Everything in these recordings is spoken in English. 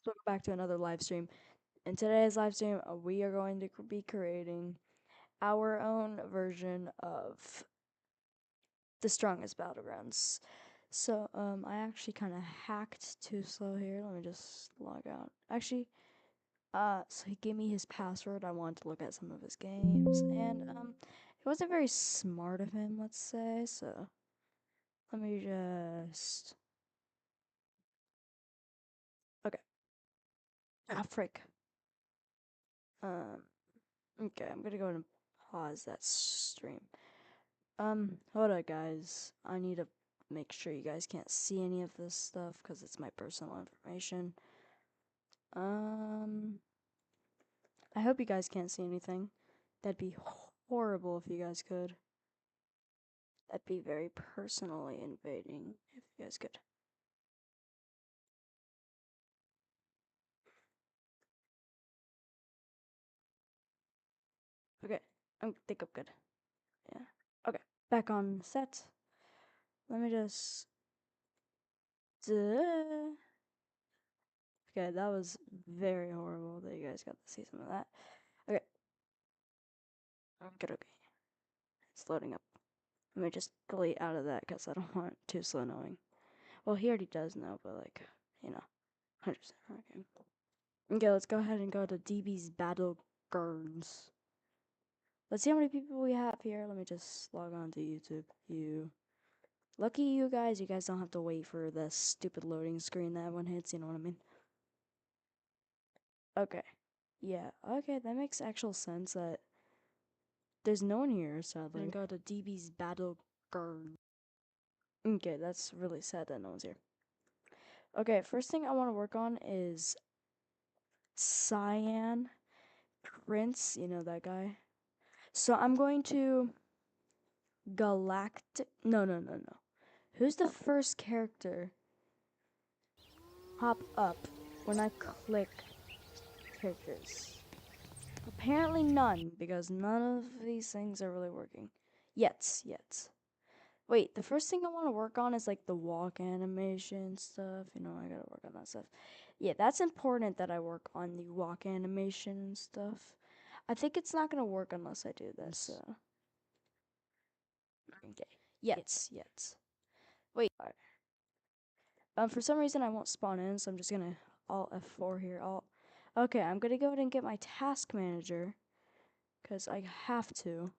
Welcome back to another live stream. In today's live stream, we are going to be creating our own version of the strongest battlegrounds. So, I actually kind of hacked ToSlay here. Let me just log out. Actually, so he gave me his password. I wanted to look at some of his games, and it wasn't very smart of him, let's say. So, let me just. Okay. Ah, frick. Um. Okay, I'm gonna go ahead and pause that stream. Hold on, guys. I need to make sure you guys can't see any of this stuff because it's my personal information. Um, I hope you guys can't see anything. That'd be horrible if you guys could. That'd be very personally invading if you guys could. Okay, I think I'm good. Yeah. Okay, back on set. Let me just. Duh. Okay, that was very horrible that you guys got to see some of that. Okay. Okay, okay. It's loading up. Let me just delete out of that because I don't want ToSlay knowing. Well, he already does know, but like, you know, 100%. Okay. Okay, let's go ahead and go to DB's Battlegrounds. Let's see how many people we have here. Let me just log on to YouTube. Lucky you guys don't have to wait for the stupid loading screen that everyone hits, you know what I mean? Okay. Yeah, okay, that makes actual sense that there's no one here, sadly. And go to DB's Battlegrounds. Okay, that's really sad that no one's here. Okay, first thing I want to work on is Cyan Prince, you know that guy. So I'm going to Galactic. No. Who's the first character pop up when I click characters? Apparently none, because none of these things are really working. Yet. Wait, the first thing I want to work on is like the walk animation stuff. You know, I gotta work on that stuff. Yeah, that's important that I work on the walk animation and stuff. I think it's not gonna work unless I do this. Okay. Yet. Wait. Alright. For some reason I won't spawn in, so I'm just gonna Alt F4 here. Okay, I'm gonna go ahead and get my task manager, cause I have to.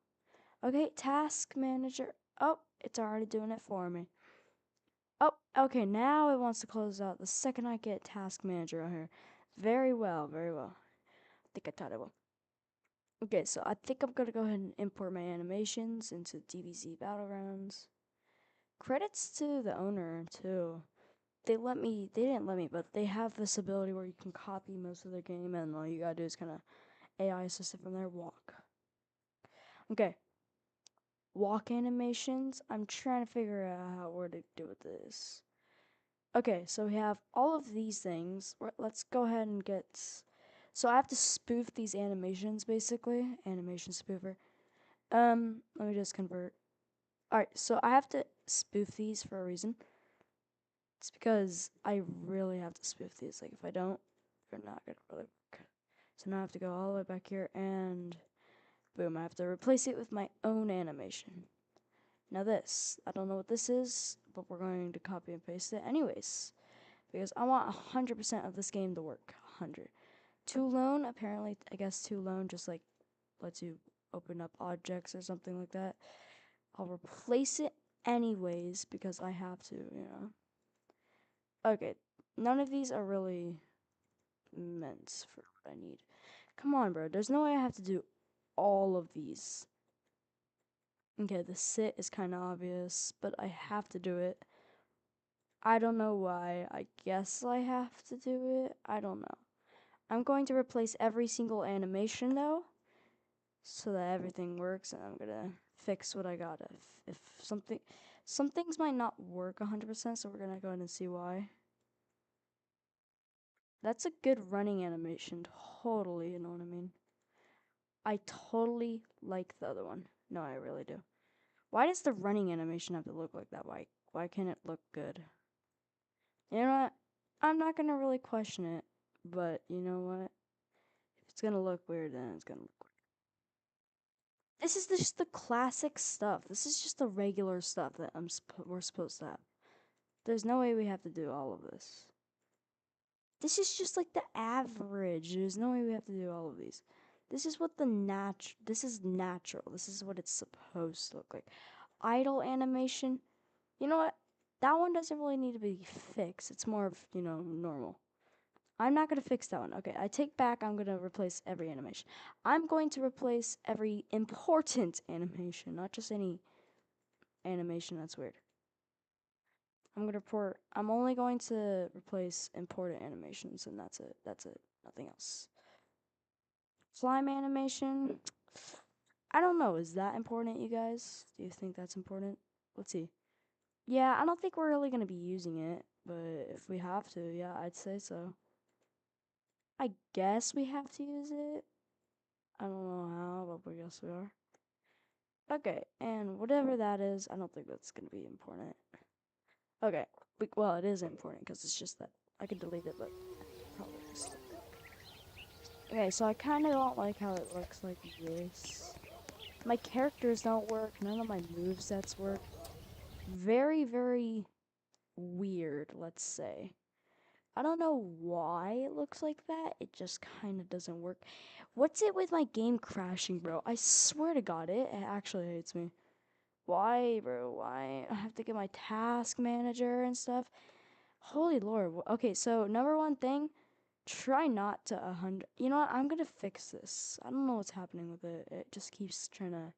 Okay, task manager. Oh, it's already doing it for me. Oh, okay, now it wants to close out the second I get task manager out here. Very well. I think I taught it well. Okay, so I think I'm gonna go ahead and import my animations into DBZ Battlegrounds. Credits to the owner too. They didn't let me, but they have this ability where you can copy most of their game and all you gotta do is kinda AI assist it from there, walk. Okay. Walk animations. I'm trying to figure out what to do with this. Okay, so we have all of these things. Let's go ahead and get. So I have to spoof these animations, basically. Animation spoofer. Let me just convert. Alright, so I have to spoof these for a reason. It's because I really have to spoof these. Like, if I don't, they're not gonna really work. So now I have to go all the way back here and boom, I have to replace it with my own animation. Now this, I don't know what this is, but we're going to copy and paste it anyways. Because I want 100% of this game to work. 100. Too lone, apparently, I guess too lone just like lets you open up objects or something like that. I'll replace it anyways because I have to, you know. Okay, none of these are really meant for what I need. Come on, bro. There's no way I have to do all of these. Okay, the sit is kind of obvious, but I have to do it. I don't know why. I guess I have to do it. I don't know. I'm going to replace every single animation though, so that everything works, and I'm gonna fix what I got. If some things might not work 100%, so we're gonna go ahead and see why. That's a good running animation, totally, you know what I mean? I totally like the other one. No, I really do. Why does the running animation have to look like that? Why can't it look good? You know what? I'm not gonna really question it, but you know what? If it's gonna look weird, then it's gonna look weird. This is just the classic stuff. This is just the regular stuff that we're supposed to have. There's no way we have to do all of this. This is just like the average. There's no way we have to do all of these. This is what this is natural. This is what it's supposed to look like. Idle animation. You know what? That one doesn't really need to be fixed. It's more of, normal. I'm not going to fix that one. Okay, I take back, I'm going to replace every animation. I'm going to replace every important animation, not just any animation that's weird. I'm only going to replace important animations, and that's it. That's it. Nothing else. Slime animation. I don't know. Is that important, you guys? Do you think that's important? Let's see. Yeah, I don't think we're really going to be using it, but if we have to, yeah, I'd say so. I guess we have to use it. I don't know how, but I guess we are. Okay, and whatever that is, I don't think that's going to be important. Okay, well, it is important because it's just that I could delete it, but probably just. Okay, so I kind of don't like how it looks like this. My characters don't work. None of my movesets work. Very, very weird, let's say. I don't know why it looks like that. It just kind of doesn't work. What's it with my game crashing, bro? I swear to God, it actually hates me. Why, bro? Why? I have to get my task manager and stuff. Holy Lord. Okay, so number one thing, try not to 100. You know what? I'm gonna fix this. I don't know what's happening with it. It just keeps trying to.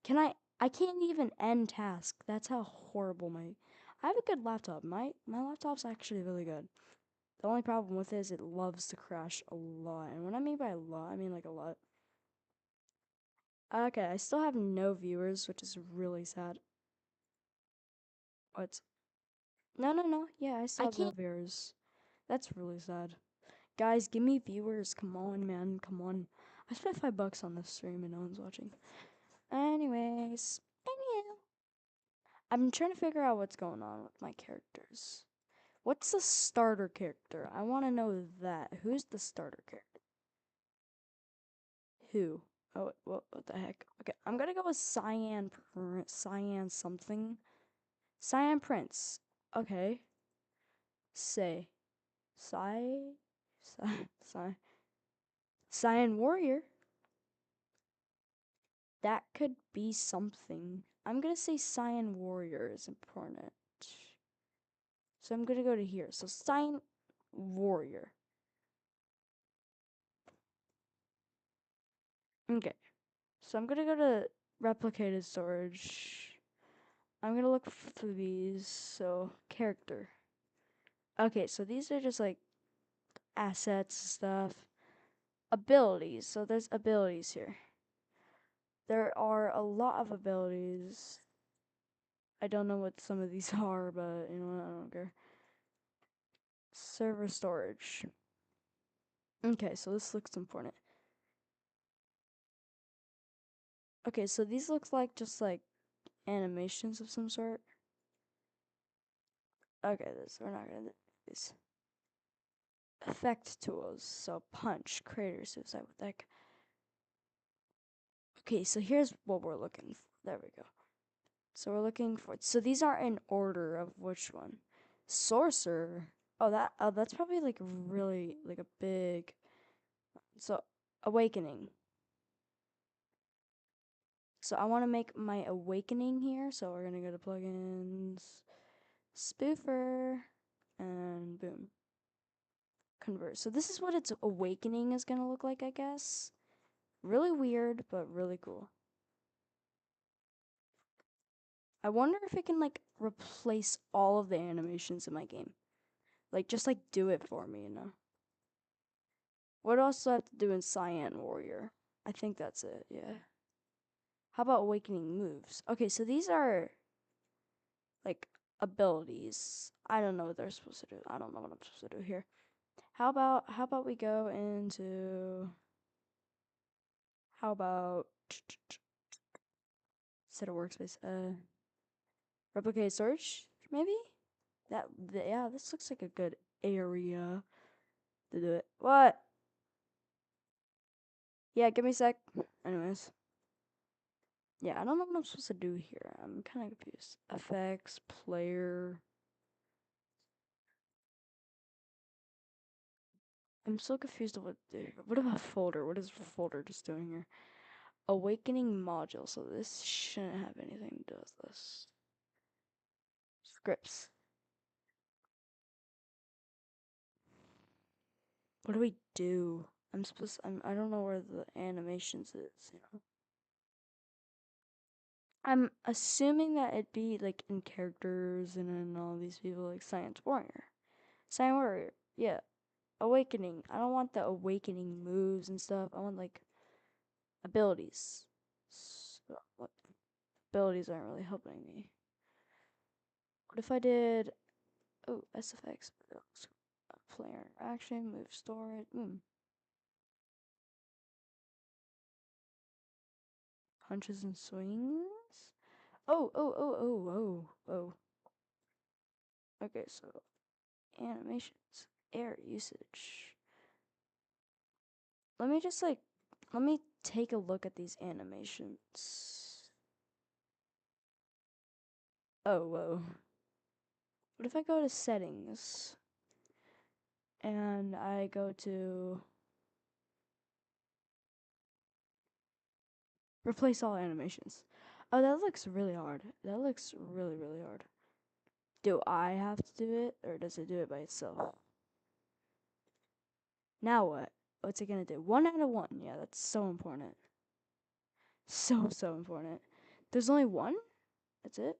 Can I can't even end task. That's how horrible my. I have a good laptop. My laptop's actually really good. The only problem with it is it loves to crash a lot. And what I mean by a lot, I mean like a lot. Okay, I still have no viewers, which is really sad. What? No, no, no. Yeah, I still have no viewers. That's really sad. Guys, give me viewers. Come on, man. Come on. I spent $5 on this stream and no one's watching. Anyways. Anyhow. I'm trying to figure out what's going on with my characters. What's the starter character? I want to know that. Who's the starter character? Who? Oh, what the heck? Okay, I'm gonna go with Cyan something. Cyan Prince. Okay. Say. Psy. Cyan Warrior. That could be something. I'm gonna say Cyan Warrior is important. So I'm gonna go to here. So Cyan Warrior. Okay. So I'm gonna go to replicated storage. I'm gonna look for these. So character. Okay, so these are just like assets stuff. Abilities. So there's abilities here. There are a lot of abilities. I don't know what some of these are, but you know what? I don't care. Server storage. Okay, so this looks important. Okay, so these looks like just like animations of some sort. Okay, we're not gonna do this. Effect tools. So punch, crater, suicide. What the heck? Okay, so here's what we're looking for. There we go. So we're looking for. So these are in order of which one. Sorcerer. That's probably like really like a big. So awakening. So I want to make my awakening here. So we're gonna go to plugins, spoofer, and boom. Convert. So this is what its awakening is gonna look like, I guess. Really weird, but really cool. I wonder if it can like replace all of the animations in my game. Like just like do it for me, you know. What else do I have to do in Cyan Warrior? I think that's it, yeah. How about awakening moves? Okay, so these are like abilities. I don't know what they're supposed to do. I don't know what I'm supposed to do here. How about we go into how about set a workspace replicate storage maybe? Yeah, this looks like a good area. to do it. What? Yeah, give me a sec. Anyways. Yeah, I don't know what I'm supposed to do here. I'm kind of confused. Effects, player. I'm so confused of what about folder? What is folder just doing here? Awakening module. So this shouldn't have anything to do with this. Scripts. What do we do? I don't know where the animations is, you know. I'm assuming that it'd be like in characters and in all these people like Science Warrior. Science Warrior, yeah. Awakening. I don't want the awakening moves and stuff. I want like abilities. So, what abilities aren't really helping me. What if I did SFX player action, move storage. Punches and swings? Oh. Okay, so animations, air usage. Let me just let me take a look at these animations. Oh, whoa. What if I go to settings and I go to replace all animations? Oh, that looks really hard. That looks really, really hard. Do I have to do it or does it do it by itself? Now what? What's it gonna do? 1 out of 1. Yeah, that's so important. So important. There's only one? That's it?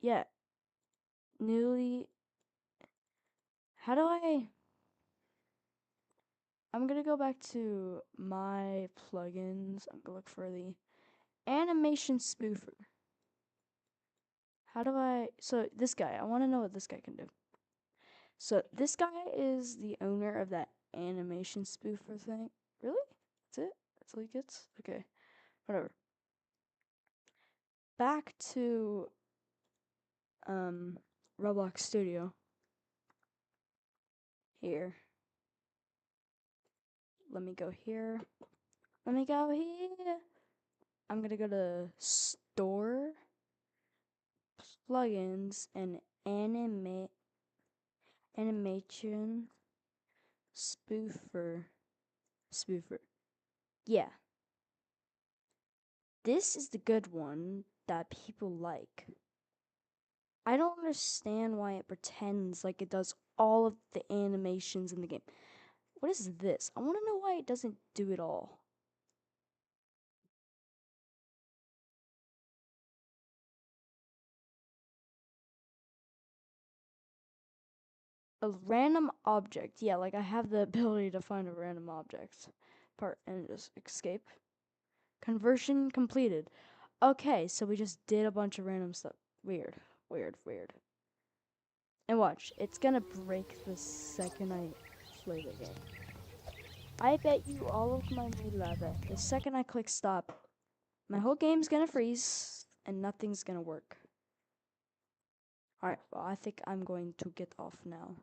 Yeah. Newly. How do I. I'm gonna go back to my plugins. I'm gonna look for the animation spoofer. How do I. So, this guy. I wanna know what this guy can do. So, this guy is the owner of that animation spoofer thing. Really? That's it? That's all he gets? Okay. Whatever. Back to Roblox Studio. Here. Let me go here. Let me go here. I'm gonna go to store plugins and animation spoofer. Yeah. This is the good one that people like. I don't understand why it pretends like it does all of the animations in the game. What is this? I want to know why it doesn't do it all. A random object. Yeah, like I have the ability to find a random object part and just escape. Conversion completed. Okay, so we just did a bunch of random stuff. Weird. And watch, it's gonna break the second I play the game. I bet you all of my moolah that the second I click stop, my whole game's gonna freeze and nothing's gonna work. Alright, well, I think I'm going to get off now.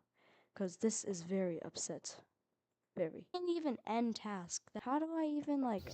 Because this is very upset. Very. I can't even end task. How do I even, like,